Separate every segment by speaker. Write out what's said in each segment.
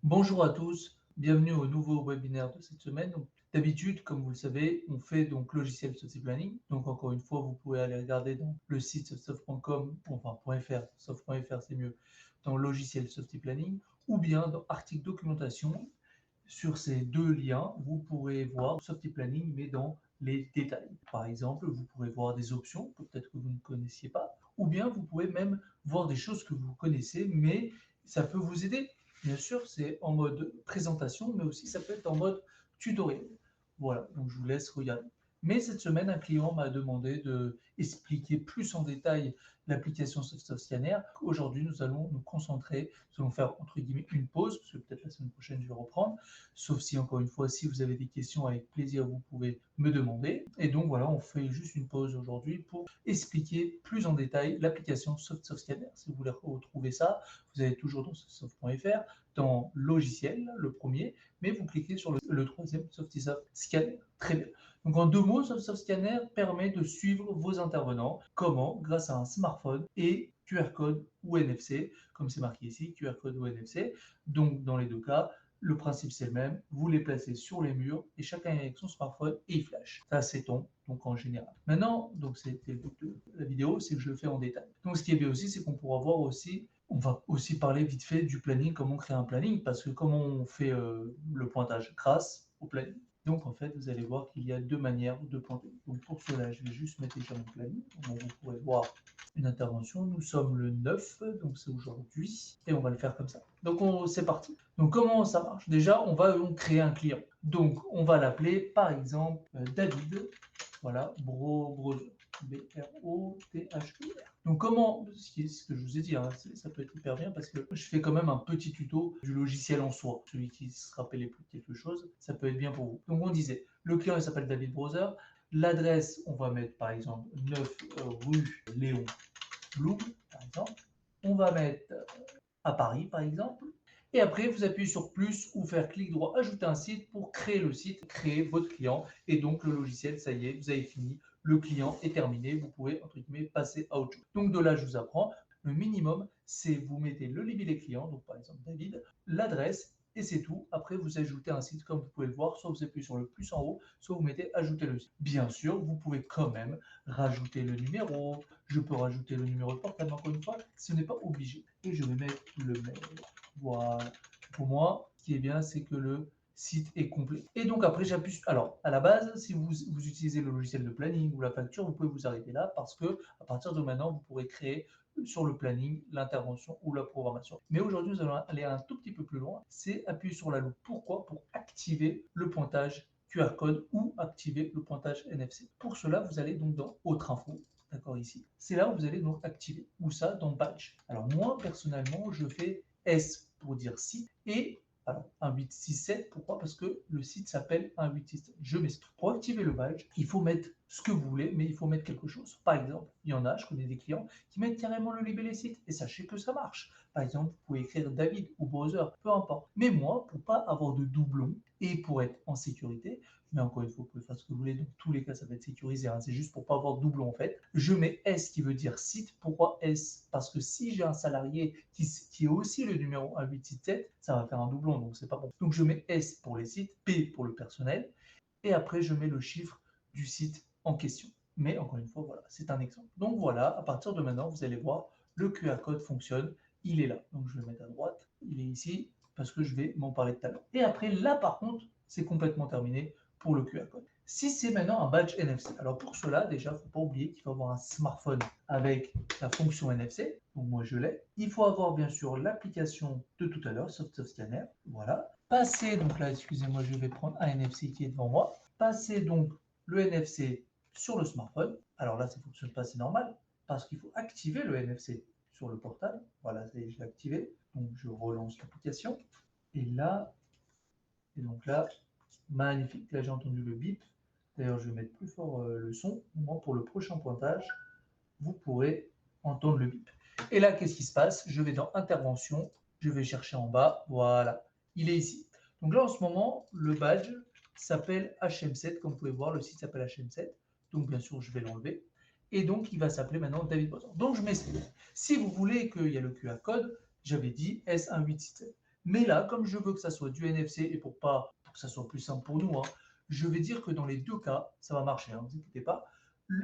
Speaker 1: Bonjour à tous, bienvenue au nouveau webinaire de cette semaine. D'habitude, comme vous le savez, on fait donc logiciel Softy Planning. Donc encore une fois, vous pouvez aller regarder dans le site soft.com, enfin .fr, soft.fr c'est mieux, dans logiciel Softy Planning, ou bien dans article documentation. Sur ces deux liens, vous pourrez voir Softy Planning, mais dans les détails. Par exemple, vous pourrez voir des options, peut-être que vous ne connaissiez pas, ou bien vous pouvez même voir des choses que vous connaissez, mais ça peut vous aider. Bien sûr, c'est en mode présentation, mais aussi ça peut être en mode tutoriel. Voilà, donc je vous laisse regarder. Mais cette semaine, un client m'a demandé d'expliquer plus en détail l'application SoftScanner. Aujourd'hui, nous allons nous concentrer, nous allons faire entre guillemets une pause, parce que peut-être la semaine prochaine, je vais reprendre. Sauf si, encore une fois, si vous avez des questions, avec plaisir, vous pouvez me demander. Et donc voilà, on fait juste une pause aujourd'hui pour expliquer plus en détail l'application SoftScanner. Si vous voulez retrouver ça, vous allez toujours dans soft.fr, dans logiciel, le premier, mais vous cliquez sur le troisième, SoftiSoft Scanner. Très bien. Donc en deux mots, SoftiSoft Scanner permet de suivre vos intervenants. Comment? Grâce à un smartphone et QR code ou NFC, comme c'est marqué ici, QR code ou NFC. Donc dans les deux cas, le principe c'est le même, vous les placez sur les murs et chacun avec son smartphone et il flash. Ça c'est donc en général. Maintenant, donc c'était le but de la vidéo, c'est que je le fais en détail. Donc ce qui est bien aussi, c'est qu'on pourra voir aussi, on va aussi parler vite fait du planning, comment créer un planning, parce que comment on fait le pointage grâce au planning. Donc en fait, vous allez voir qu'il y a deux manières de pointer. Donc pour cela, je vais juste mettre déjà mon planning. Donc vous pourrez voir une intervention. Nous sommes le 9, donc c'est aujourd'hui, et on va le faire comme ça. Donc c'est parti. Donc comment ça marche? Déjà, on va donc créer un client. Donc on va l'appeler par exemple David, voilà, Brother, B-R-O-T-H-E-R. Donc comment, ce que je vous ai dit, hein, ça peut être hyper bien parce que je fais quand même un petit tuto du logiciel en soi. Celui qui se rappelle plus de quelque chose, ça peut être bien pour vous. Donc on disait, le client il s'appelle David Brother. L'adresse, on va mettre par exemple 9 rue Léon Blum, par exemple. On va mettre à Paris, par exemple. Et après, vous appuyez sur plus ou faire clic droit, ajouter un site pour créer le site, créer votre client. Et donc, le logiciel, ça y est, vous avez fini. Le client est terminé. Vous pouvez, entre guillemets, passer à autre chose. Donc, de là, je vous apprends. Le minimum, c'est vous mettez le libellé client, donc par exemple David, l'adresse, et c'est tout. Après, vous ajoutez un site, comme vous pouvez le voir, soit vous appuyez sur le plus en haut, soit vous mettez ajouter le site. Bien sûr, vous pouvez quand même rajouter le numéro, je peux rajouter le numéro de portable, encore une fois, ce n'est pas obligé. Et je vais mettre le mail. Voilà. Pour moi, ce qui est bien, c'est que le site est complet. Et donc après, j'appuie. Alors, à la base, si vous utilisez le logiciel de planning ou la facture, vous pouvez vous arrêter là parce que à partir de maintenant, vous pourrez créer sur le planning l'intervention ou la programmation. Mais aujourd'hui, nous allons aller un tout petit peu plus loin. C'est appuyer sur la loupe. Pourquoi? Pour activer le pointage QR code ou activer le pointage NFC. Pour cela, vous allez donc dans Autre info. D'accord, ici. C'est là où vous allez donc activer. Où ça? Dans Badge. Alors moi, personnellement, je fais S pour dire site et alors 1867, pourquoi? Parce que le site s'appelle 1867. Je m'explique. Pour activer le badge, il faut mettre ce que vous voulez, mais il faut mettre quelque chose. Par exemple, il y en a, je connais des clients qui mettent carrément le libellé site et sachez que ça marche. Par exemple, vous pouvez écrire David ou Browser, peu importe. Mais moi, pour pas avoir de doublons et pour être en sécurité, mais encore une fois, vous pouvez faire ce que vous voulez, dans tous les cas, ça va être sécurisé, hein. C'est juste pour pas avoir de doublons en fait. Je mets S qui veut dire site. Pourquoi S? Parce que si j'ai un salarié qui est aussi le numéro 1867, ça va faire un doublon, donc c'est pas bon. Donc je mets S pour les sites, P pour le personnel, et après je mets le chiffre du site en question. Mais encore une fois, voilà, c'est un exemple. Donc voilà, à partir de maintenant, vous allez voir, le QR code fonctionne, il est là. Donc je vais le mettre à droite, il est ici, parce que je vais m'en parler tout à l'heure. Et après, là par contre, c'est complètement terminé pour le QR code. Si c'est maintenant un badge NFC, alors pour cela, déjà, il ne faut pas oublier qu'il faut avoir un smartphone avec la fonction NFC, donc moi je l'ai. Il faut avoir bien sûr l'application de tout à l'heure, SoftSoft Scanner, voilà. Passer, donc là, excusez-moi, je vais prendre un NFC qui est devant moi. Passer donc le NFC sur le smartphone. Alors là, ça ne fonctionne pas, c'est normal, parce qu'il faut activer le NFC sur le portable. Voilà, je l'ai activé. Donc je relance l'application. Et donc là, magnifique. Là, j'ai entendu le bip. D'ailleurs, je vais mettre plus fort le son. Moi, pour le prochain pointage, vous pourrez entendre le bip. Et là, qu'est-ce qui se passe? Je vais dans Intervention, je vais chercher en bas, voilà, il est ici. Donc là, en ce moment, le badge s'appelle HM7, comme vous pouvez voir, le site s'appelle HM7. Donc bien sûr, je vais l'enlever. Et donc, il va s'appeler maintenant David Bozor. Donc, je m'explique. Si vous voulez qu'il y ait le QR code, j'avais dit S1867. Mais là, comme je veux que ça soit du NFC et pour que ça soit plus simple pour nous, hein, je vais dire que dans les deux cas, ça va marcher, hein, ne vous inquiétez pas.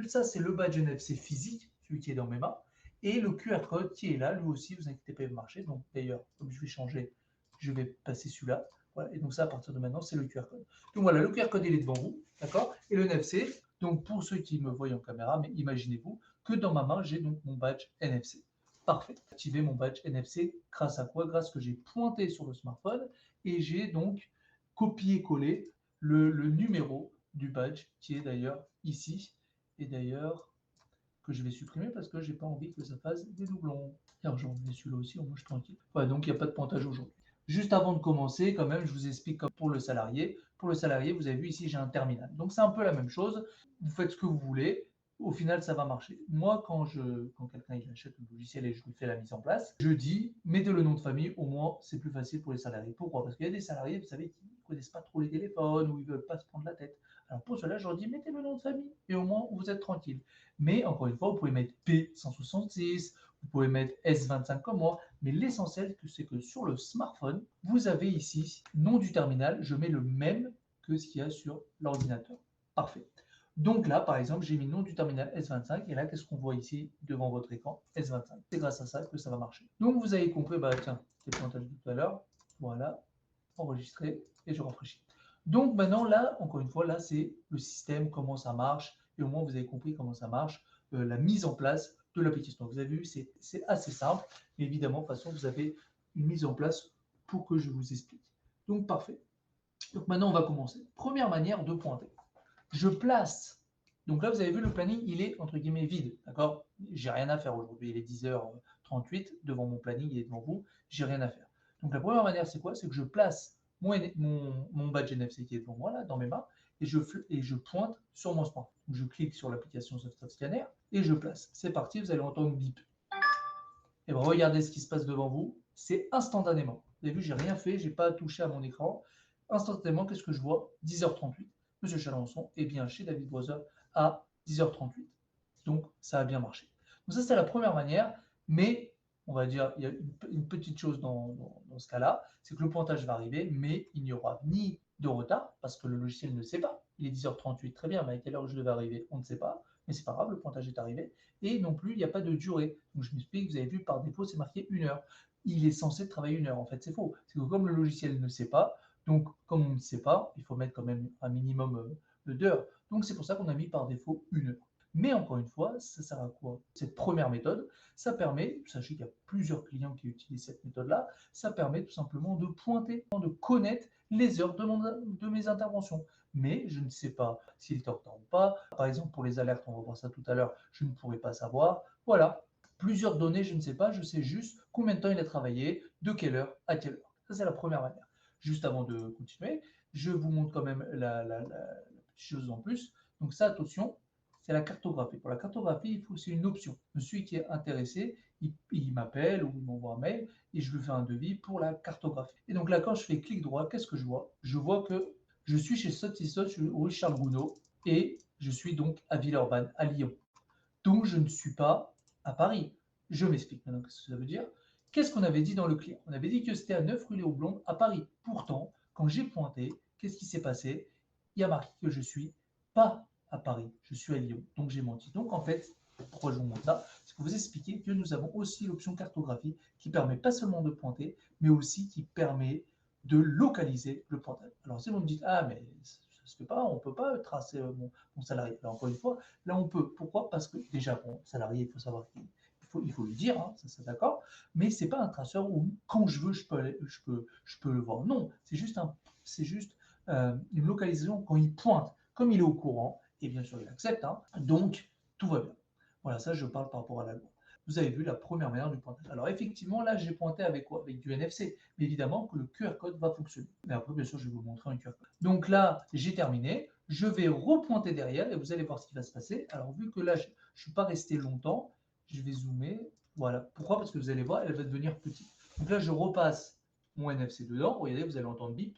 Speaker 1: Ça, c'est le badge NFC physique, celui qui est dans mes mains, et le QR code qui est là, lui aussi, vous inquiétez pas, il va marcher. Donc d'ailleurs, comme je vais changer, je vais passer celui-là. Voilà, et donc ça, à partir de maintenant, c'est le QR code. Donc voilà, le QR code, il est devant vous, d'accord? Et le NFC, donc pour ceux qui me voient en caméra, mais imaginez-vous que dans ma main, j'ai donc mon badge NFC. Parfait. Activer mon badge NFC grâce à quoi? Grâce que j'ai pointé sur le smartphone et j'ai donc copié-collé le numéro du badge qui est d'ailleurs ici et d'ailleurs que je vais supprimer parce que j'ai pas envie que ça fasse des doublons. Alors j'en mets celui-là aussi, au moins je suis tranquille. Voilà, donc il n'y a pas de pointage aujourd'hui. Juste avant de commencer, quand même, je vous explique comme pour le salarié. Pour le salarié, vous avez vu ici, j'ai un terminal. Donc c'est un peu la même chose. Vous faites ce que vous voulez. Au final, ça va marcher. Moi, quand quelqu'un il achète le logiciel et je lui fais la mise en place, je dis, mettez le nom de famille, au moins c'est plus facile pour les salariés. Pourquoi? Parce qu'il y a des salariés, vous savez, qui ne connaissent pas trop les téléphones ou ils ne veulent pas se prendre la tête. Alors pour cela, je leur dis, mettez le nom de famille et au moins vous êtes tranquille. Mais encore une fois, vous pouvez mettre P166, vous pouvez mettre S25 comme moi, mais l'essentiel, c'est que sur le smartphone, vous avez ici nom du terminal, je mets le même que ce qu'il y a sur l'ordinateur. Parfait. Donc là, par exemple, j'ai mis le nom du terminal S25 et là, qu'est-ce qu'on voit ici devant votre écran? S25. C'est grâce à ça que ça va marcher. Donc vous avez compris, bah tiens, c'est le pointage de tout à l'heure. Voilà, enregistré et je rafraîchis. Donc maintenant, là, encore une fois, là, c'est le système, comment ça marche, et au moins vous avez compris comment ça marche, la mise en place de l'application. Donc vous avez vu, c'est assez simple, mais évidemment, de toute façon, vous avez une mise en place pour que je vous explique. Donc parfait. Donc maintenant, on va commencer. Première manière de pointer. Je place. Donc là, vous avez vu, le planning, il est entre guillemets vide. D'accord? J'ai rien à faire aujourd'hui. Il est 10h38. Devant mon planning, il est devant vous. J'ai rien à faire. Donc la première manière, c'est quoi? C'est que je place mon badge NFC qui est devant moi, là, dans mes mains, et je pointe sur mon smartphone. Donc, je clique sur l'application Software Scanner et je place. C'est parti, vous allez entendre bip. Et bien, regardez ce qui se passe devant vous. C'est instantanément. Vous avez vu, j'ai rien fait, j'ai pas touché à mon écran. Instantanément, qu'est-ce que je vois? 10h38. Monsieur Chalençon est bien chez David Brother à 10h38. Donc, ça a bien marché. Donc ça, c'est la première manière, mais on va dire, il y a une petite chose dans ce cas-là, c'est que le pointage va arriver, mais il n'y aura ni de retard, parce que le logiciel ne sait pas. Il est 10h38, très bien, mais à quelle heure je devais arriver, on ne sait pas, mais c'est pas grave, le pointage est arrivé. Et non plus, il n'y a pas de durée. Donc je m'explique, vous avez vu, par défaut, c'est marqué 1 heure. Il est censé travailler 1 heure. En fait, c'est faux. C'est que comme le logiciel ne sait pas, donc comme on ne sait pas, il faut mettre quand même un minimum d'heures. Donc c'est pour ça qu'on a mis par défaut 1 heure. Mais encore une fois, ça sert à quoi? Cette première méthode, ça permet, sachez qu'il y a plusieurs clients qui utilisent cette méthode-là, ça permet tout simplement de pointer, de connaître les heures de mes interventions. Mais je ne sais pas s'il est en retard ou pas. Par exemple, pour les alertes, on va voir ça tout à l'heure, je ne pourrais pas savoir. Voilà, plusieurs données, je ne sais pas, je sais juste combien de temps il a travaillé, de quelle heure à quelle heure. Ça, c'est la première manière. Juste avant de continuer, je vous montre quand même la petite chose en plus. Donc ça, attention, c'est la cartographie. Pour la cartographie, c'est une option. Celui qui est intéressé, il m'appelle ou il m'envoie un mail et je lui fais un devis pour la cartographie. Et donc là, quand je fais clic droit, qu'est-ce que je vois? Je vois que je suis chez Sotisot, je suis rue Charles Gounod et je suis donc à Villeurbanne, à Lyon. Donc je ne suis pas à Paris. Je m'explique maintenant ce que ça veut dire. Qu'est-ce qu'on avait dit dans le client? On avait dit que c'était à 9 rue Léo Blonde à Paris. Pourtant, quand j'ai pointé, qu'est-ce qui s'est passé? Il y a marqué que je suis pas à Paris, je suis à Lyon. Donc j'ai menti. Donc en fait, pourquoi je vous montre ça? C'est pour vous expliquer que nous avons aussi l'option cartographie qui permet pas seulement de pointer, mais aussi qui permet de localiser le pointage. Alors si vous me dites, ah mais ça se fait pas, on ne peut pas tracer mon salarié. Alors encore une fois, là on peut. Pourquoi? Parce que déjà, bon, salarié, il faut savoir qu'il il faut lui dire, hein, ça c'est d'accord, mais c'est pas un traceur où quand je veux, je peux le voir. Non, c'est juste une localisation quand il pointe. Comme il est au courant, et bien sûr il accepte, hein, donc tout va bien. Voilà, ça je parle par rapport à la loi. Vous avez vu la première manière du pointage. Alors effectivement, là j'ai pointé avec quoi? Avec du NFC. Mais évidemment que le QR code va fonctionner. Mais après, bien sûr, je vais vous montrer un QR code. Donc là, j'ai terminé. Je vais repointer derrière et vous allez voir ce qui va se passer. Alors vu que là, je ne suis pas resté longtemps, je vais zoomer. Voilà. Pourquoi? Parce que vous allez voir, elle va devenir petite. Donc là, je repasse mon NFC dedans. Regardez, vous allez entendre bip.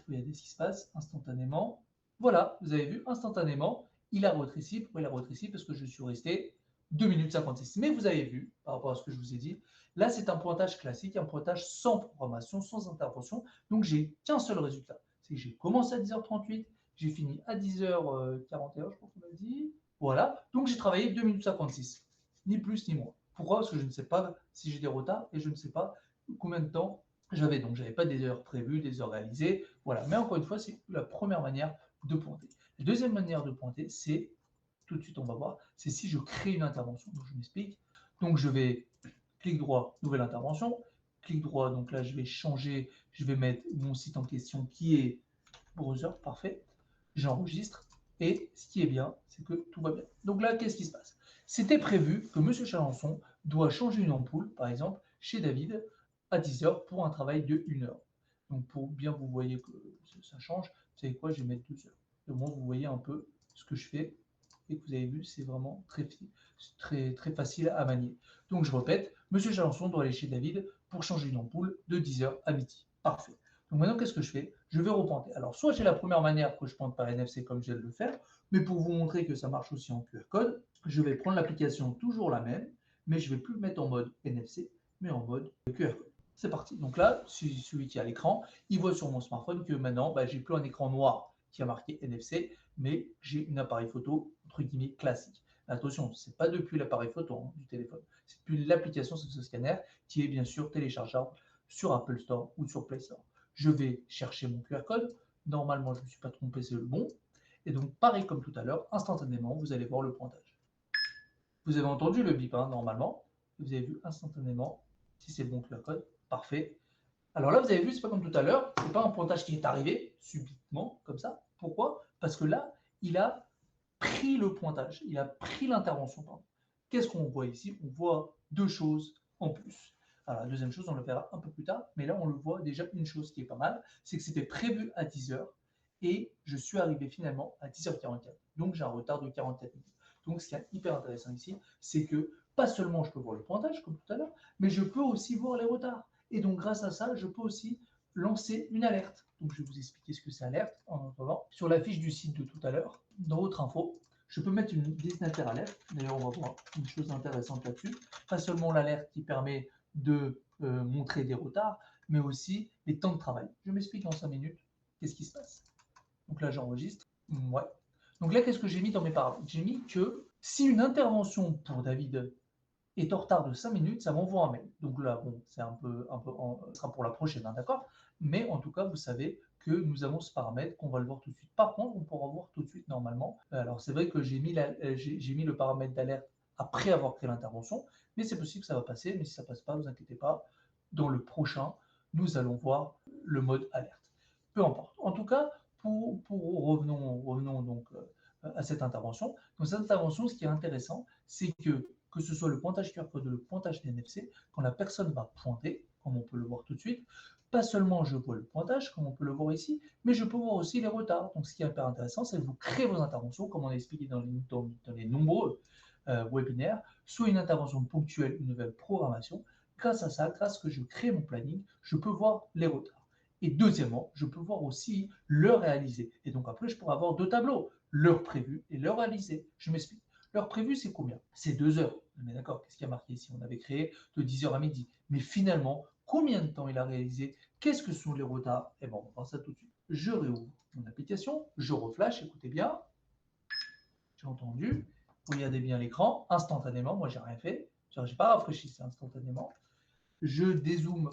Speaker 1: Regardez ce qui se passe instantanément. Voilà, vous avez vu, instantanément, il a rétréci. Pourquoi il a rétréci? Parce que je suis resté 2 minutes 56. Mais vous avez vu, par rapport à ce que je vous ai dit, Là, c'est un pointage classique, un pointage sans programmation, sans intervention. Donc, j'ai qu'un seul résultat. C'est que j'ai commencé à 10h38, j'ai fini à 10h41, je crois qu'on a dit. Voilà. Donc, j'ai travaillé 2 minutes 56. Ni plus ni moins. Pourquoi? Parce que je ne sais pas si j'ai des retards et je ne sais pas combien de temps j'avais. Donc, je n'avais pas des heures prévues, des heures réalisées. Voilà. Mais encore une fois, c'est la première manière de pointer. La deuxième manière de pointer, c'est, tout de suite on va voir, c'est si je crée une intervention. Donc, je m'explique. Donc, je vais clic droit, nouvelle intervention. Clic droit, donc là, je vais changer, je vais mettre mon site en question qui est browser, parfait. J'enregistre. Et ce qui est bien, c'est que tout va bien. Donc là, qu'est-ce qui se passe? C'était prévu que M. Chalençon doit changer une ampoule, par exemple, chez David, à 10h pour un travail de 1 heure. Donc pour bien vous voyez que ça change, vous savez quoi, je vais mettre 2 heures. Au moins, vous voyez un peu ce que je fais. Et que vous avez vu, c'est vraiment très facile à manier. Donc je répète, M. Chalençon doit aller chez David pour changer une ampoule de 10h à midi. Parfait. Donc maintenant, qu'est-ce que je fais? Je vais repointer. Alors, soit j'ai la première manière que je pointe par NFC comme je viens de le faire, mais pour vous montrer que ça marche aussi en QR code, je vais prendre l'application toujours la même, mais je ne vais plus le mettre en mode NFC, mais en mode QR code. C'est parti. Donc là, celui qui a l'écran, il voit sur mon smartphone que maintenant, j'ai plus un écran noir qui a marqué NFC, mais j'ai un appareil photo, entre guillemets, classique. Attention, ce n'est pas depuis l'appareil photo du téléphone, c'est depuis l'application ce scanner qui est bien sûr téléchargeable sur Apple Store ou sur Play Store. Je vais chercher mon QR code. Normalement, je ne me suis pas trompé, c'est le bon. Et donc, pareil comme tout à l'heure, instantanément, vous allez voir le pointage. Vous avez entendu le bip, normalement. Vous avez vu instantanément si c'est le bon QR code. Parfait. Alors là, vous avez vu, c'est pas comme tout à l'heure. C'est pas un pointage qui est arrivé subitement, comme ça. Pourquoi? Parce que là, il a pris le pointage. Il a pris l'intervention. Qu'est-ce qu'on voit ici? On voit deux choses en plus. Alors, la deuxième chose, on le verra un peu plus tard, mais là, on le voit déjà une chose qui est pas mal, c'est que c'était prévu à 10h et je suis arrivé finalement à 10h44. Donc, j'ai un retard de 44 minutes. Donc, ce qui est hyper intéressant ici, c'est que pas seulement je peux voir le pointage, comme tout à l'heure, mais je peux aussi voir les retards. Et donc, grâce à ça, je peux aussi lancer une alerte. Donc, je vais vous expliquer ce que c'est alerte en attendant. Sur la fiche du site de tout à l'heure, dans votre info, je peux mettre une destinataire alerte. D'ailleurs, on va voir une chose intéressante là-dessus. Pas seulement l'alerte qui permet de montrer des retards, mais aussi les temps de travail. Je m'explique en 5 minutes. Qu'est-ce qui se passe? Donc là, j'enregistre. Ouais. Donc là, qu'est-ce que j'ai mis dans mes paramètres? J'ai mis que si une intervention pour David est en retard de 5 minutes, ça m'envoie un mail. Donc là, bon, c'est ce sera pour la prochaine, d'accord? Mais en tout cas, vous savez que nous avons ce paramètre, qu'on va le voir tout de suite. Par contre, on pourra voir tout de suite normalement. Alors, c'est vrai que j'ai mis le paramètre d'alerte après avoir créé l'intervention, mais c'est possible que ça va passer. Mais si ça ne passe pas, ne vous inquiétez pas. Dans le prochain, nous allons voir le mode alerte. Peu importe. En tout cas, revenons donc à cette intervention. Dans cette intervention, ce qui est intéressant, c'est que ce soit le pointage QR code ou le pointage NFC, quand la personne va pointer, comme on peut le voir tout de suite, pas seulement je vois le pointage, comme on peut le voir ici, mais je peux voir aussi les retards. Donc, ce qui est hyper intéressant, c'est que vous créez vos interventions, comme on a expliqué dans les nombreux webinaires, soit une intervention ponctuelle, une nouvelle programmation. Grâce à ça, grâce à ce que je crée mon planning, je peux voir les retards. Et deuxièmement, je peux voir aussi l'heure réalisée. Et donc après, je pourrais avoir deux tableaux, l'heure prévue et l'heure réalisée. Je m'explique. L'heure prévue, c'est combien? C'est 2 heures. Mais d'accord, qu'est-ce qu'il y a marqué ici? On avait créé de 10h à midi. Mais finalement, combien de temps il a réalisé? Qu'est-ce que sont les retards? Eh bien, on va voir ça tout de suite. Je réouvre mon application, je reflash, écoutez bien. J'ai entendu. Regardez bien l'écran, instantanément. Moi, j'ai rien fait. Je n'ai pas rafraîchi, c'est instantanément. Je dézoome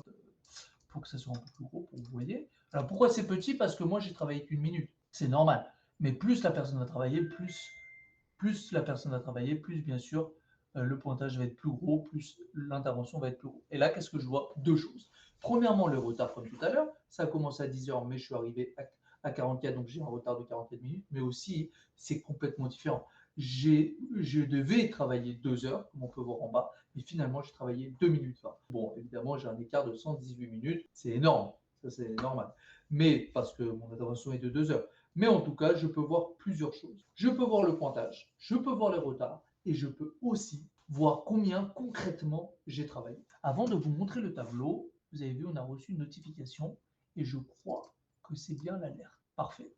Speaker 1: pour que ça soit un peu plus gros, pour que vous voyez. Alors, pourquoi c'est petit? Parce que moi, j'ai travaillé qu'une minute. C'est normal. Mais plus la personne va travailler, plus la personne va travailler, plus bien sûr le pointage va être plus gros, plus l'intervention va être plus gros. Et là, qu'est-ce que je vois? Deux choses. Premièrement, le retard comme tout à l'heure. Ça a commencé à 10h, mais je suis arrivé à 44, donc j'ai un retard de 44 minutes. Mais aussi, c'est complètement différent. Je devais travailler 2 heures, comme on peut voir en bas, mais finalement, j'ai travaillé 2 minutes 20. Bon, évidemment, j'ai un écart de 118 minutes. C'est énorme. Ça, c'est normal. Mais parce que mon intervention est de 2 heures. Mais en tout cas, je peux voir plusieurs choses. Je peux voir le pointage, je peux voir les retards et je peux aussi voir combien concrètement j'ai travaillé. Avant de vous montrer le tableau, vous avez vu, on a reçu une notification et je crois que c'est bien l'alerte. Parfait.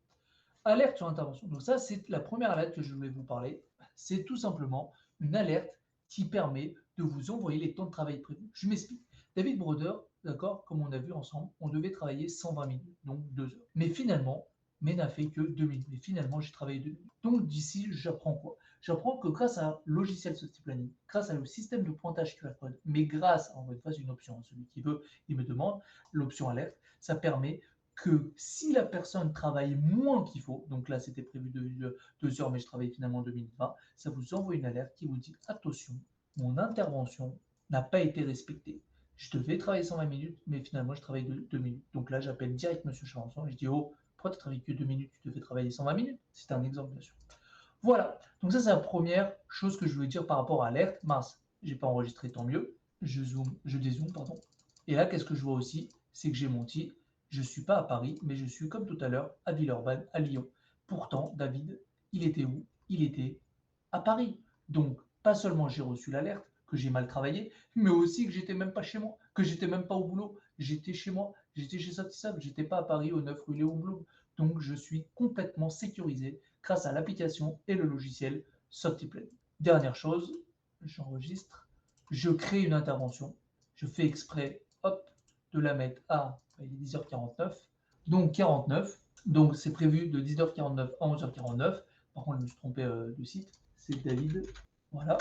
Speaker 1: Alerte sur intervention. Donc ça, c'est la première alerte que je voulais vous parler. C'est tout simplement une alerte qui permet de vous envoyer les temps de travail prévus. Je m'explique. David Broder, d'accord, comme on a vu ensemble, on devait travailler 120 minutes, donc 2 heures. Mais finalement, n'a fait que 2 minutes. Mais finalement, j'ai travaillé 2 minutes. Donc d'ici, j'apprends quoi? J'apprends que grâce à un logiciel Softy-Planning, grâce à le système de pointage QR code, mais grâce, encore une fois, c'est une option, celui qui veut, il me demande, l'option alerte, ça permet que si la personne travaille moins qu'il faut, donc là c'était prévu 2 heures, mais je travaille finalement 2 minutes 20, ça vous envoie une alerte qui vous dit attention, mon intervention n'a pas été respectée. Je devais travailler 120 minutes, mais finalement je travaille 2 minutes. Donc là j'appelle direct Monsieur Charançon et je dis oh, pourquoi tu travailles que 2 minutes, tu devais travailler 120 minutes? C'est un exemple bien sûr. Voilà, donc ça c'est la première chose que je voulais dire par rapport à alerte. Mince, j'ai pas enregistré, tant mieux. Je dézoome, pardon. Et là, qu'est-ce que je vois aussi? C'est que j'ai menti. Je ne suis pas à Paris, mais je suis comme tout à l'heure à Villeurbanne, à Lyon. Pourtant, David, il était où? Il était à Paris. Donc, pas seulement j'ai reçu l'alerte, que j'ai mal travaillé, mais aussi que j'étais même pas chez moi, que j'étais même pas au boulot. J'étais chez moi, j'étais chez Satisab, j'étais pas à Paris au 9 rue Léon Blum. Donc, je suis complètement sécurisé grâce à l'application et le logiciel Softyplay. Dernière chose, j'enregistre, je crée une intervention, je fais exprès, hop, de la mettre à, il est 10h49, donc 49, donc c'est prévu de 10h49 à 11h49, par contre je me suis trompé de site, c'est David, voilà.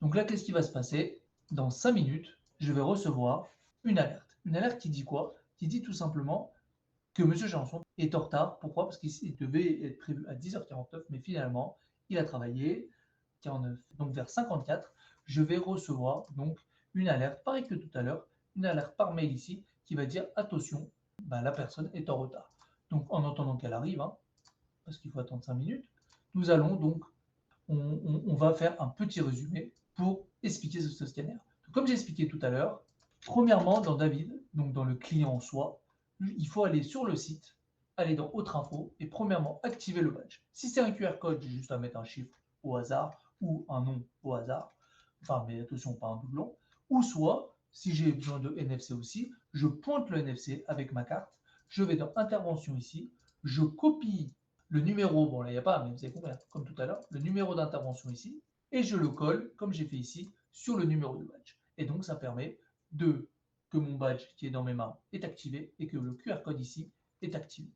Speaker 1: Donc là, qu'est-ce qui va se passer? Dans 5 minutes, je vais recevoir une alerte. Une alerte qui dit quoi? Qui dit tout simplement que M. Janson est en retard. Pourquoi? Parce qu'il devait être prévu à 10h49, mais finalement, il a travaillé 49. Donc vers 54, je vais recevoir donc une alerte, pareil que tout à l'heure, une alerte par mail ici qui va dire attention, la personne est en retard. Donc en attendant qu'elle arrive, parce qu'il faut attendre 5 minutes, nous allons donc, on va faire un petit résumé pour expliquer ce scanner. Donc, comme j'ai expliqué tout à l'heure, premièrement dans David, donc dans le client en soi, il faut aller sur le site, aller dans Autre info et premièrement activer le badge. Si c'est un QR code, j'ai juste à mettre un chiffre au hasard ou un nom au hasard, enfin mais attention pas un doublon, ou soit si j'ai besoin de NFC aussi, je pointe le NFC avec ma carte, je vais dans intervention ici, je copie le numéro, bon là il n'y a pas, mais vous avez compris, comme tout à l'heure, le numéro d'intervention ici, et je le colle, comme j'ai fait ici, sur le numéro de badge. Et donc ça permet que mon badge qui est dans mes mains est activé et que le QR code ici est activé.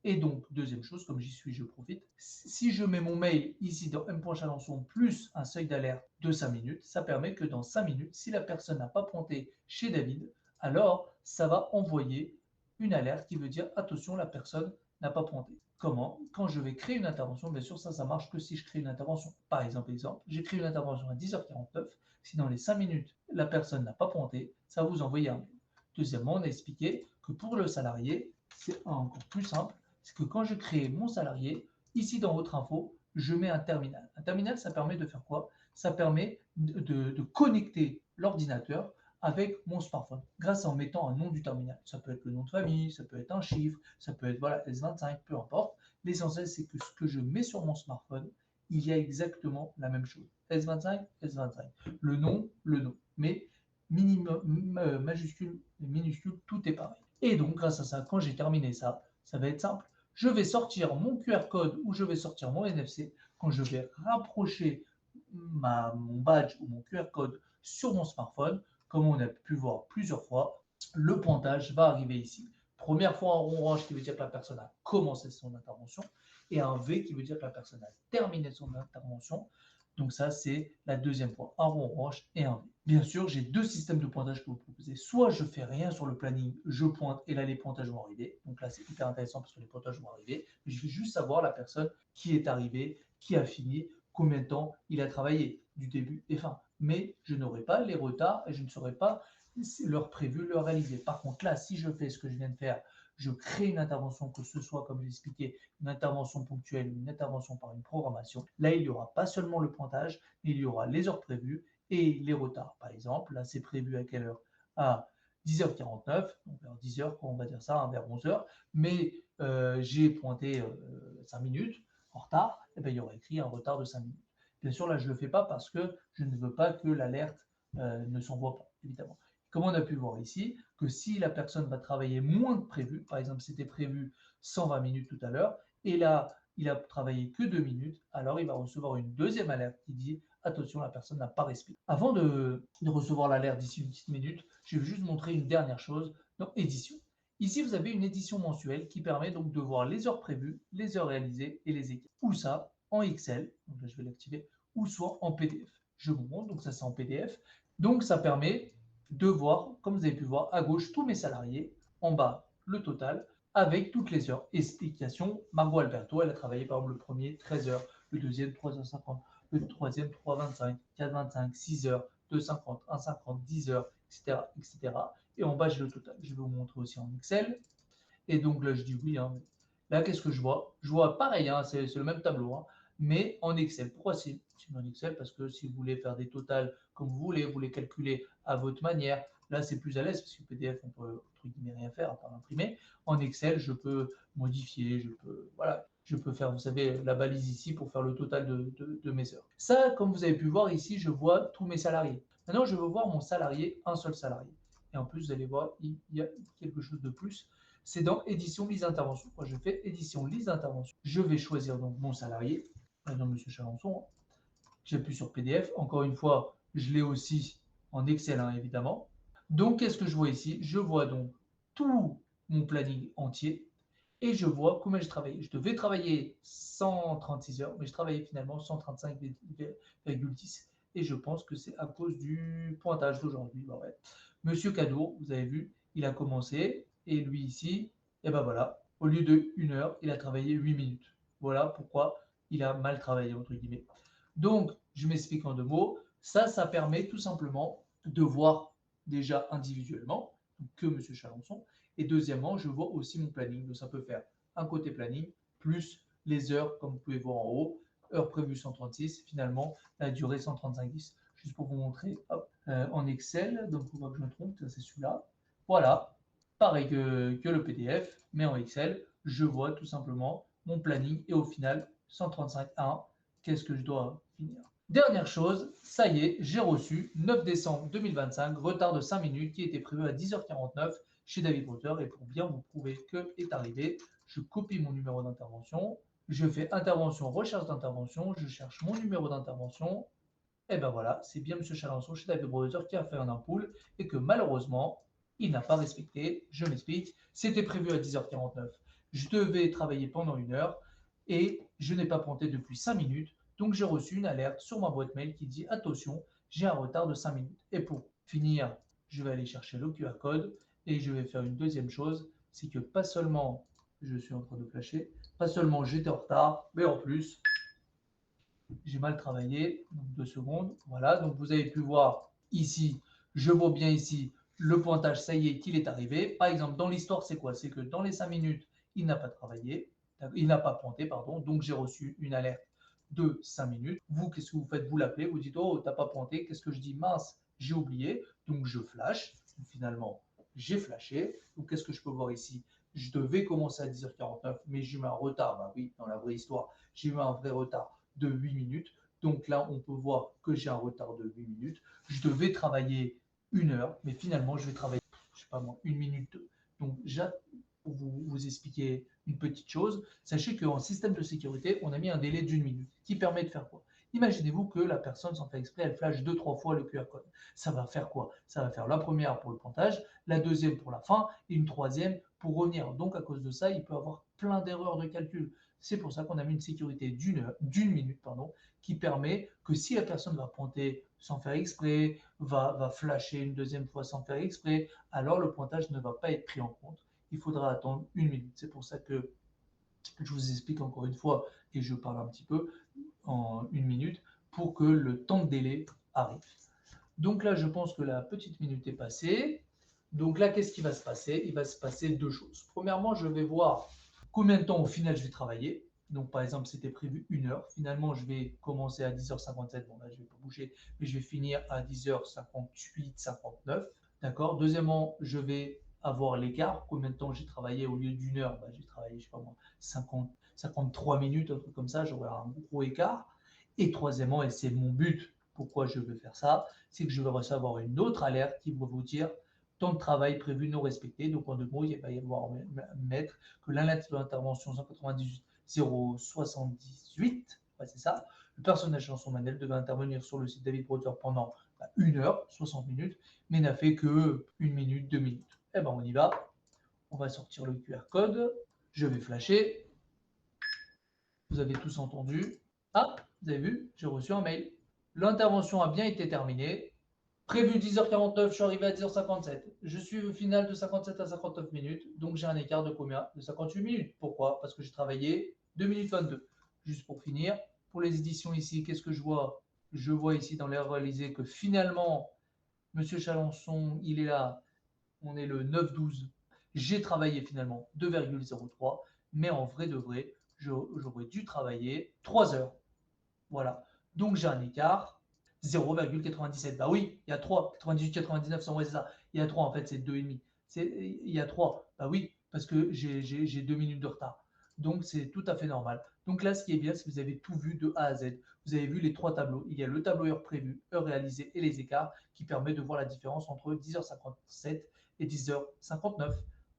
Speaker 1: Et donc, deuxième chose, comme j'y suis, je profite. Si je mets mon mail ici dans M.Chalençon plus un seuil d'alerte de 5 minutes, ça permet que dans 5 minutes, si la personne n'a pas pointé chez David, alors ça va envoyer une alerte qui veut dire attention, la personne n'a pas pointé. Comment? Quand je vais créer une intervention, bien sûr, ça marche que si je crée une intervention. Par exemple, j'ai créé une intervention à 10h49. Si dans les 5 minutes, la personne n'a pas pointé, ça va vous envoyer un mail. Deuxièmement, on a expliqué que pour le salarié, c'est encore plus simple. C'est que quand je crée mon salarié, ici dans votre info, je mets un terminal. Un terminal, ça permet de faire quoi? Ça permet de connecter l'ordinateur avec mon smartphone, grâce en mettant un nom du terminal. Ça peut être le nom de famille, ça peut être un chiffre, ça peut être voilà, S25, peu importe. L'essentiel, c'est que ce que je mets sur mon smartphone, il y a exactement la même chose. S25, S25. Le nom, mais minimum, majuscule, minuscule, tout est pareil. Et donc, grâce à ça, quand j'ai terminé ça, ça va être simple. Je vais sortir mon QR code ou je vais sortir mon NFC. Quand je vais rapprocher mon badge ou mon QR code sur mon smartphone, comme on a pu voir plusieurs fois, le pointage va arriver ici. Première fois un rond orange qui veut dire que la personne a commencé son intervention et un V qui veut dire que la personne a terminé son intervention. Donc ça, c'est la deuxième fois, un rond orange et un V. Bien sûr, j'ai deux systèmes de pointage que vous proposez. Soit je fais rien sur le planning, je pointe et là les pointages vont arriver. Donc là, c'est hyper intéressant parce que les pointages vont arriver. Mais je vais juste savoir la personne qui est arrivée, qui a fini, combien de temps il a travaillé, du début et fin. Mais je n'aurai pas les retards et je ne saurai pas leur prévu, leur réaliser. Par contre, là, si je fais ce que je viens de faire, je crée une intervention, que ce soit, comme j'expliquais, une intervention ponctuelle ou une intervention par une programmation. Là, il n'y aura pas seulement le pointage, mais il y aura les heures prévues et les retards. Par exemple, là, c'est prévu à quelle heure? À 10h49, donc vers 10h, on va dire ça, vers 11h, mais j'ai pointé 5 minutes en retard, et bien, il y aura écrit un retard de 5 minutes. Bien sûr, là, je ne le fais pas parce que je ne veux pas que l'alerte ne s'envoie pas, évidemment. Comme on a pu voir ici, que si la personne va travailler moins que prévu, par exemple, c'était prévu 120 minutes tout à l'heure, et là, il a travaillé que 2 minutes, alors il va recevoir une deuxième alerte qui dit attention, la personne n'a pas respiré. Avant de recevoir l'alerte d'ici une petite minute, je vais juste montrer une dernière chose dans édition. Ici, vous avez une édition mensuelle qui permet donc de voir les heures prévues, les heures réalisées et les équipes. Ou ça, en Excel, donc là je vais l'activer, ou soit en PDF. Je vous montre, donc ça c'est en PDF. Donc ça permet de voir, comme vous avez pu voir, à gauche tous mes salariés, en bas le total, avec toutes les heures. Explication, Margot Alberto, elle a travaillé par exemple le premier 13 heures, le deuxième 3h50, le troisième 3h25, 4h25, 6 heures, 2h50, 1h50, 10 heures, etc., etc. Et en bas, j'ai le total. Je vais vous montrer aussi en Excel. Et donc là, je dis oui. Hein. Là, qu'est-ce que je vois? Je vois pareil, hein, c'est le même tableau, hein, mais en Excel. Pourquoi c'est en Excel? Parce que si vous voulez faire des totals comme vous les calculer à votre manière, là, c'est plus à l'aise, parce que PDF, on peut, entre guillemets, rien faire à part l'imprimer. En Excel, je peux modifier, voilà, je peux faire, vous savez, la balise ici pour faire le total de mes heures. Ça, comme vous avez pu voir ici, je vois tous mes salariés. Maintenant, je veux voir mon salarié, un seul salarié. Et en plus, vous allez voir, il y a quelque chose de plus. C'est dans édition liste intervention. Quand je fais édition liste intervention, je vais choisir donc mon salarié, par exemple Monsieur Chalençon. J'appuie sur PDF. Encore une fois, je l'ai aussi en Excel, hein, évidemment. Donc, qu'est-ce que je vois ici? Je vois donc tout mon planning entier et je vois combien je travaille. Je devais travailler 136 heures, mais je travaillais finalement 135,10. Et je pense que c'est à cause du pointage d'aujourd'hui. Bah ouais. Monsieur Cadour, vous avez vu, il a commencé et lui ici, et ben voilà, au lieu de 1 heure, il a travaillé 8 minutes. Voilà pourquoi il a mal travaillé, entre guillemets. Donc, je m'explique en 2 mots. Ça permet tout simplement de voir déjà individuellement que M. Chalençon. Et deuxièmement, je vois aussi mon planning. Donc, ça peut faire un côté planning plus les heures, comme vous pouvez voir en haut. Heure prévue 136, finalement, la durée 135,10. Juste pour vous montrer en Excel. Donc, il faut pas que je me trompe, c'est celui-là. Voilà, pareil que le PDF, mais en Excel, je vois tout simplement mon planning et au final, 135,1. Qu'est-ce que je dois finir? Dernière chose, ça y est, j'ai reçu 9 décembre 2025, retard de 5 minutes qui était prévu à 10h49 chez David Potter. Et pour bien vous prouver que est arrivé, je copie mon numéro d'intervention, je fais intervention, recherche d'intervention, je cherche mon numéro d'intervention. Et ben voilà, c'est bien M. Chalençon chez David Potter qui a fait un ampoule et que malheureusement, il n'a pas respecté. Je m'explique, c'était prévu à 10h49. Je devais travailler pendant 1 heure et je n'ai pas pointé depuis 5 minutes. Donc j'ai reçu une alerte sur ma boîte mail qui dit attention, j'ai un retard de 5 minutes. Et pour finir, je vais aller chercher le QR code et je vais faire une deuxième chose, c'est que pas seulement je suis en train de flasher, pas seulement j'étais en retard, mais en plus, j'ai mal travaillé. Donc 2 secondes. Voilà, donc vous avez pu voir ici, je vois bien ici le pointage, ça y est, qu'il est arrivé. Par exemple, dans l'histoire, c'est quoi? C'est que dans les 5 minutes, il n'a pas travaillé, il n'a pas pointé, pardon. Donc j'ai reçu une alerte de 5 minutes. Vous, qu'est-ce que vous faites? Vous l'appelez, vous dites, oh, t'as pas pointé. Qu'est-ce que je dis? Mince, j'ai oublié. Donc je flash. Donc, finalement, j'ai flashé. Donc qu'est-ce que je peux voir ici? Je devais commencer à 10h49, mais j'ai eu un retard. Bah oui, dans la vraie histoire, j'ai eu un vrai retard de 8 minutes. Donc là, on peut voir que j'ai un retard de 8 minutes. Je devais travailler 1 heure, mais finalement, je vais travailler, je sais pas moi, 1 minute 2. Donc, pour vous expliquer une petite chose, sachez qu'en système de sécurité, on a mis un délai d'1 minute qui permet de faire quoi? Imaginez-vous que la personne, sans faire exprès, elle flash 2-3 fois le QR code. Ça va faire quoi? Ça va faire la première pour le pointage, la deuxième pour la fin et une troisième pour revenir. Donc, à cause de ça, il peut y avoir plein d'erreurs de calcul. C'est pour ça qu'on a mis une sécurité d'une minute, qui permet que si la personne va pointer sans faire exprès, va flasher une deuxième fois sans faire exprès, alors le pointage ne va pas être pris en compte. Il faudra attendre 1 minute. C'est pour ça que je vous explique encore une fois et je parle un petit peu en 1 minute pour que le temps de délai arrive. Donc là, je pense que la petite minute est passée. Donc là, qu'est-ce qui va se passer? Il va se passer 2 choses. Premièrement, je vais voir combien de temps au final je vais travailler. Donc par exemple, c'était prévu 1 heure. Finalement, je vais commencer à 10h57. Bon là, je ne vais pas bouger, mais je vais finir à 10h58, 59. D'accord. Deuxièmement, je vais avoir l'écart. Combien de temps j'ai travaillé au lieu d'1 heure? Bah, j'ai travaillé, je sais pas moi, 53 minutes, un truc comme ça. J'aurai un gros écart. Et troisièmement, et c'est mon but, pourquoi je veux faire ça, c'est que je vais recevoir une autre alerte qui va vous dire temps de travail prévu non respecté. Donc en 2 mots, il va y avoir mettre que l'alerte d'intervention 198 078. Ouais, c'est ça. Le personnage dans son manuel devait intervenir sur le site David Browser pendant 1 heure, 60 minutes, mais n'a fait que 1 minute, 2 minutes. Eh ben, on y va. On va sortir le QR code. Je vais flasher. Vous avez tous entendu. Ah, vous avez vu, j'ai reçu un mail. L'intervention a bien été terminée. Prévu 10h49, je suis arrivé à 10h57. Je suis au final de 57 à 59 minutes, donc j'ai un écart de combien? De 58 minutes. Pourquoi? Parce que j'ai travaillé 2 minutes 22. Juste pour finir, pour les éditions ici, qu'est-ce que je vois? Je vois ici dans l'heure réalisée que finalement, Monsieur Chalençon, il est là. On est le 9-12. J'ai travaillé finalement 2,03, mais en vrai de vrai, j'aurais dû travailler 3 heures. Voilà. Donc j'ai un écart 0,97. Bah oui, il y a 3. 98, 99, 100, ouais, c'est ça. Il y a 3 en fait, c'est 2,5. Il y a 3. Bah oui, parce que j'ai 2 minutes de retard. Donc c'est tout à fait normal. Donc là, ce qui est bien, c'est que vous avez tout vu de A à Z. Vous avez vu les 3 tableaux. Il y a le tableau heure prévue, heure réalisée et les écarts qui permet de voir la différence entre 10h57 et 10h59.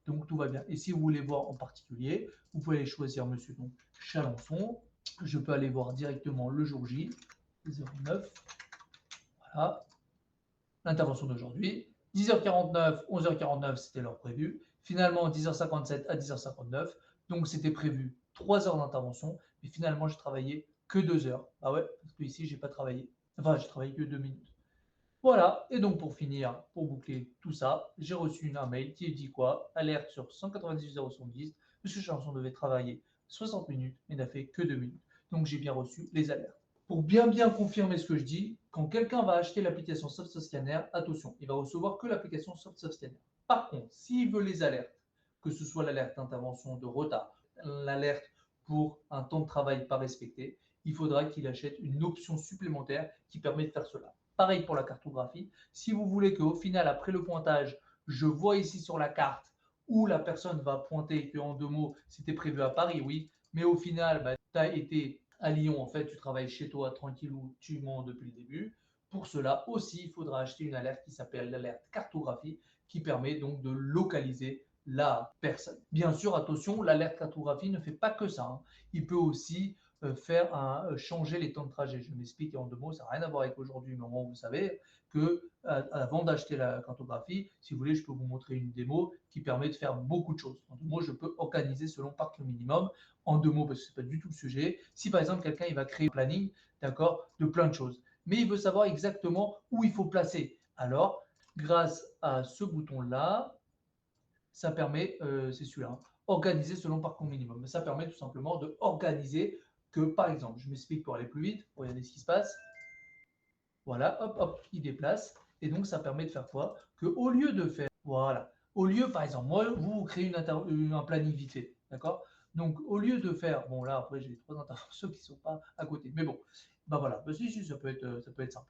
Speaker 1: Donc tout va bien. Et si vous voulez voir en particulier, vous pouvez aller choisir Monsieur donc, Chalençon. Je peux aller voir directement le jour J, 09. Voilà, l'intervention d'aujourd'hui. 10h49, 11h49, c'était l'heure prévue. Finalement, 10h57 à 10h59. Donc, c'était prévu 3 heures d'intervention. Mais finalement, j'ai travaillé que 2 heures. Ah ouais, parce que ici, j'ai pas travaillé. Enfin, j'ai travaillé que 2 minutes. Voilà, et donc pour finir, pour boucler tout ça, j'ai reçu un mail qui dit quoi? Alerte sur 198 Monsieur Chanson devait travailler 60 minutes, mais n'a fait que 2 minutes. Donc j'ai bien reçu les alertes. Pour bien confirmer ce que je dis, quand quelqu'un va acheter l'application SoftSoftScanner, attention, il va recevoir que l'application SoftSoftScanner. Par contre, s'il veut les alertes, que ce soit l'alerte d'intervention de retard, l'alerte pour un temps de travail pas respecté, il faudra qu'il achète une option supplémentaire qui permet de faire cela. Pareil pour la cartographie. Si vous voulez qu'au final, après le pointage, je vois ici sur la carte où la personne va pointer que en 2 mots, c'était prévu à Paris, oui, mais au final, bah, tu as été à Lyon, en fait, tu travailles chez toi tranquillou, tu mens depuis le début. Pour cela aussi, il faudra acheter une alerte qui s'appelle l'alerte cartographie, qui permet donc de localiser la personne. Bien sûr, attention, l'alerte cartographie ne fait pas que ça. Hein. Il peut aussi changer les temps de trajet. Je m'explique en 2 mots, ça n'a rien à voir avec aujourd'hui, mais vous savez que avant d'acheter la cartographie, si vous voulez, je peux vous montrer une démo qui permet de faire beaucoup de choses. En 2 mots, je peux organiser selon parc le minimum. En 2 mots, parce que ce n'est pas du tout le sujet. Si par exemple, quelqu'un il va créer un planning, d'accord, de plein de choses, mais il veut savoir exactement où il faut placer. Alors, grâce à ce bouton-là, ça permet, c'est celui-là, hein, organiser selon parcours minimum. Mais ça permet tout simplement de organiser que, par exemple, je m'explique pour aller plus vite, regardez ce qui se passe. Voilà, hop, hop, il déplace. Et donc, ça permet de faire quoi? Que au lieu de faire, voilà, au lieu, par exemple, moi, vous créez un planning vite fait, d'accord? Donc, au lieu de faire, bon, là, après, j'ai 3 interventions qui ne sont pas à côté, mais bon, ben voilà, ben, si, ça peut être simple.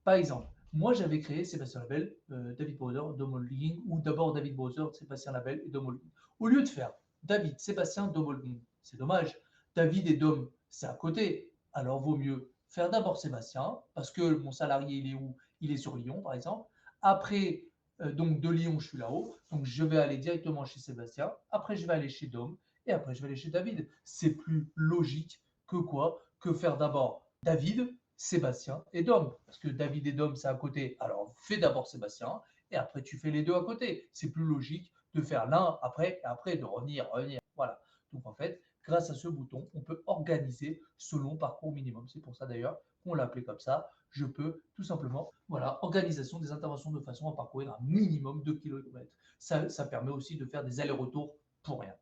Speaker 1: Par exemple, moi, j'avais créé Sébastien Labelle, David Browser, Dom Holding, ou d'abord David Browser, Sébastien Labelle et Dom Holding. Au lieu de faire David, Sébastien, Dom Holding, c'est dommage. David et Dom, c'est à côté. Alors, vaut mieux faire d'abord Sébastien, parce que mon salarié, il est où? Il est sur Lyon, par exemple. Après, donc de Lyon, je suis là-haut. Donc, je vais aller directement chez Sébastien. Après, je vais aller chez Dom. Et après, je vais aller chez David. C'est plus logique que quoi? Que faire d'abord David, Sébastien et Dom. Parce que David et Dom, c'est à côté. Alors, fais d'abord Sébastien et après, tu fais les deux à côté. C'est plus logique de faire l'un après et après de revenir. Voilà. Donc, en fait, grâce à ce bouton, on peut organiser selon parcours minimum. C'est pour ça d'ailleurs qu'on l'a appelé comme ça. Je peux tout simplement, voilà, organisation des interventions de façon à parcourir un minimum de kilomètres. Ça permet aussi de faire des allers-retours pour rien.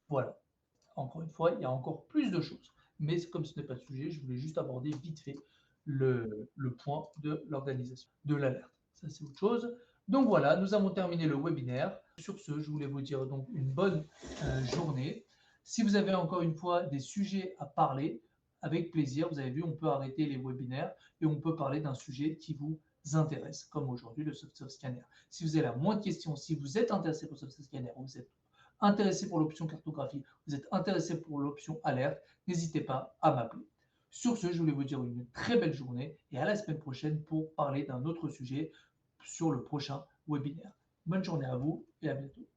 Speaker 1: Voilà. Encore une fois, il y a encore plus de choses. Mais comme ce n'est pas le sujet, je voulais juste aborder vite fait le point de l'organisation, de l'alerte. Ça, c'est autre chose. Donc voilà, nous avons terminé le webinaire. Sur ce, je voulais vous dire donc une bonne journée. Si vous avez encore une fois des sujets à parler, avec plaisir, vous avez vu, on peut arrêter les webinaires et on peut parler d'un sujet qui vous intéresse, comme aujourd'hui le Soft Scanner. Si vous avez la moindre question, si vous êtes intéressé pour le Soft Scanner, vous êtes intéressé pour l'option cartographie, vous êtes intéressé pour l'option alerte, n'hésitez pas à m'appeler. Sur ce, je voulais vous dire une très belle journée et à la semaine prochaine pour parler d'un autre sujet sur le prochain webinaire. Bonne journée à vous et à bientôt.